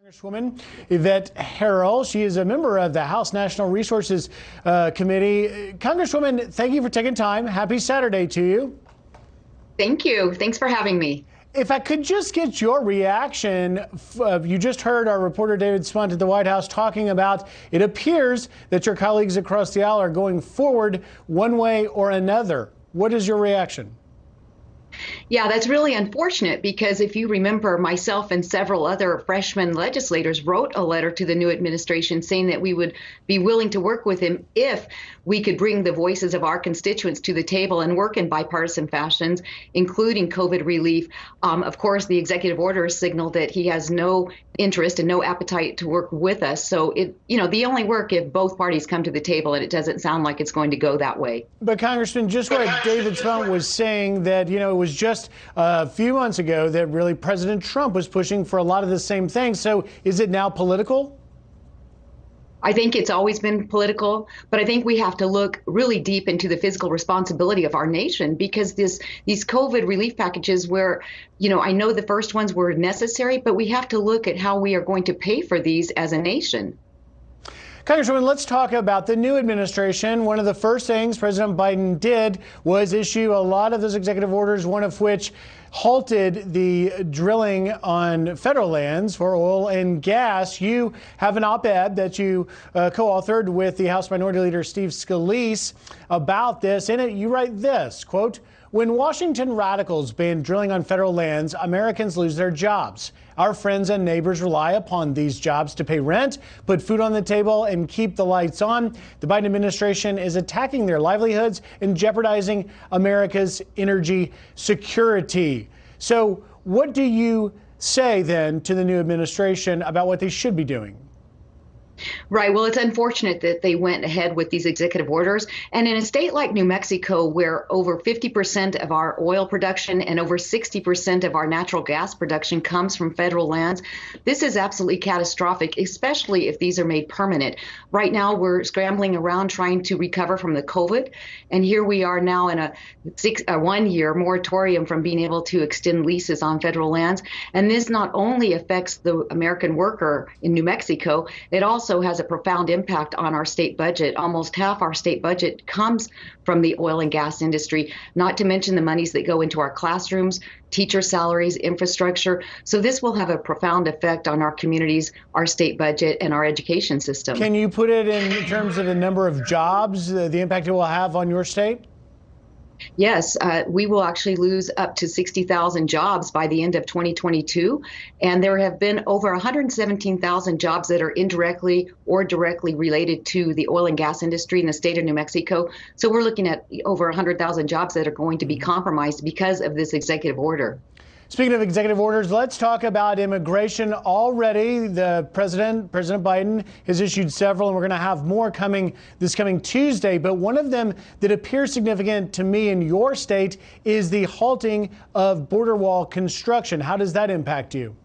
Congresswoman Yvette Herrell. She is a member of the House National Resources Committee. Congresswoman, thank you for taking time. Happy Saturday to you. Thank you. Thanks for having me. If I could just get your reaction, you just heard our reporter David Spunt at the White House talking about it appears that your colleagues across the aisle are going forward one way or another. What is your reaction? Yeah, that's really unfortunate because if you remember, myself and several other freshman legislators wrote a letter to the new administration saying that we would be willing to work with him if we could bring the voices of our constituents to the table and work in bipartisan fashions, including COVID relief. Of course, the executive order signaled that he has no interest and no appetite to work with us. So the only work if both parties come to the table, and it doesn't sound like it's going to go that way. But Congressman, just what David Spunt was saying, that it was just a few months ago that really President Trump was pushing for a lot of the same things. So is it now political? I think it's always been political, but I think we have to look really deep into the fiscal responsibility of our nation because these COVID relief packages where, I know the first ones were necessary, but we have to look at how we are going to pay for these as a nation. Congresswoman, let's talk about the new administration. One of the first things President Biden did was issue a lot of those executive orders, one of which halted the drilling on federal lands for oil and gas. You have an op-ed that you co-authored with the House Minority Leader Steve Scalise about this. In it, you write this, quote, "When Washington radicals ban drilling on federal lands, Americans lose their jobs. Our friends and neighbors rely upon these jobs to pay rent, put food on the table, and keep the lights on. The Biden administration is attacking their livelihoods and jeopardizing America's energy security." So what do you say then to the new administration about what they should be doing? Right. Well, it's unfortunate that they went ahead with these executive orders. And in a state like New Mexico, where over 50% of our oil production and over 60% of our natural gas production comes from federal lands, this is absolutely catastrophic, especially if these are made permanent. Right now, we're scrambling around trying to recover from the COVID. And here we are now in a 1-year moratorium from being able to extend leases on federal lands. And this not only affects the American worker in New Mexico, it also has a profound impact on our state budget. Almost half our state budget comes from the oil and gas industry, not to mention the monies that go into our classrooms, teacher salaries, infrastructure. So this will have a profound effect on our communities, our state budget, and our education system. Can you put it in terms of the number of jobs, the impact it will have on your state? Yes, we will actually lose up to 60,000 jobs by the end of 2022. And there have been over 117,000 jobs that are indirectly or directly related to the oil and gas industry in the state of New Mexico. So we're looking at over 100,000 jobs that are going to be compromised because of this executive order. Speaking of executive orders, let's talk about immigration. Already, President Biden has issued several, and we're going to have more coming this coming Tuesday. But one of them that appears significant to me in your state is the halting of border wall construction. How does that impact you?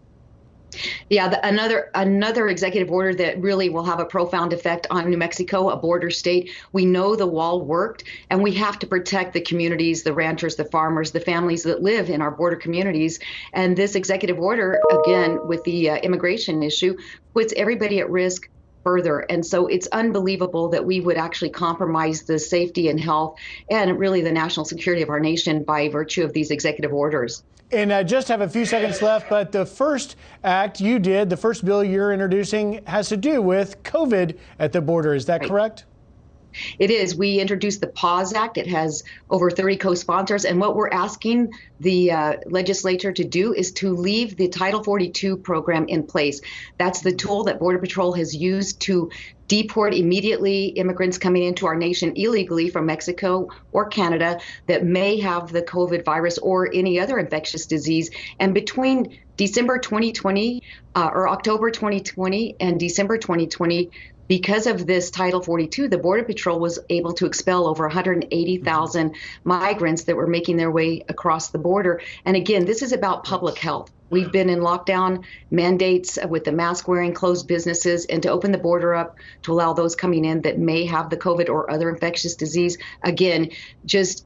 Yeah, another executive order that really will have a profound effect on New Mexico, a border state. We know the wall worked, and we have to protect the communities, the ranchers, the farmers, the families that live in our border communities. And this executive order, again, with the immigration issue, puts everybody at risk further. And so it's unbelievable that we would actually compromise the safety and health and really the national security of our nation by virtue of these executive orders. And I just have a few seconds left, but the first act you did, the first bill you're introducing, has to do with COVID at the border. Is that correct? It is. We introduced the PAUSE Act. It has over 30 co-sponsors. And what we're asking the legislature to do is to leave the Title 42 program in place. That's the tool that Border Patrol has used to deport immediately immigrants coming into our nation illegally from Mexico or Canada that may have the COVID virus or any other infectious disease. And between December 2020 or October 2020 and December 2020, because of this Title 42, the Border Patrol was able to expel over 180,000 migrants that were making their way across the border. And again, this is about public health. We've been in lockdown mandates with the mask wearing, closed businesses, and to open the border up to allow those coming in that may have the COVID or other infectious disease. Again, just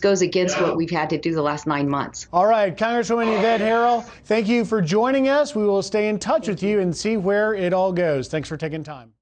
goes against what we've had to do the last 9 months. All right, Congresswoman Yvette Herrell, thank you for joining us. We will stay in touch with you and see where it all goes. Thanks for taking time.